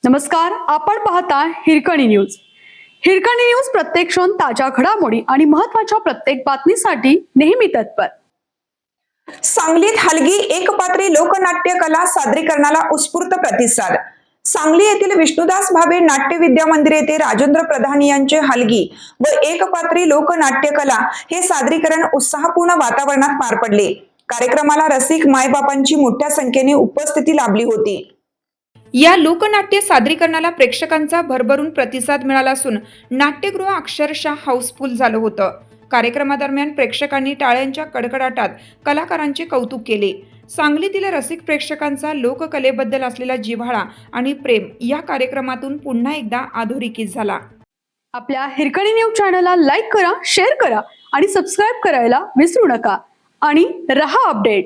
नमस्कार, आपण पाहता हिरकणी न्यूज. हिरकणी न्यूज प्रत्येक क्षण ताज्या घडामोडी आणि महत्त्वाच्या प्रत्येक बातमीसाठी नेहमी तत्पर. सांगलीत हलगी एकपात्री लोकनाट्य कला सादरीकरणाला उत्स्फूर्त प्रतिसाद. सांगली येथील विष्णुदास भावे नाट्य विद्या मंदिर येथे राजेंद्र प्रधान यांचे हलगी व एकपात्री लोकनाट्य कला हे सादरीकरण उत्साहपूर्ण वातावरणात पार पडले. कार्यक्रमाला रसिक मायबापांची मोठ्या संख्येने उपस्थिती लाभली होती. या लोकनाट्य सादरीकरणाला प्रेक्षकांचा भरभरून प्रतिसाद मिळाला असून नाट्यगृह अक्षरशः हाऊसफुल झालं होतं. कार्यक्रमादरम्यान प्रेक्षकांनी टाळ्यांच्या कडकडाटात कलाकारांचे कौतुक केले. सांगलीतील रसिक प्रेक्षकांचा लोककलेबद्दल असलेला जिव्हाळा आणि प्रेम या कार्यक्रमातून पुन्हा एकदा अधोरेखित झाला. आपल्या हिरकणी न्यूज चॅनलला लाईक करा, शेअर करा आणि सबस्क्राईब करायला विसरू नका आणि रहा अपडेट.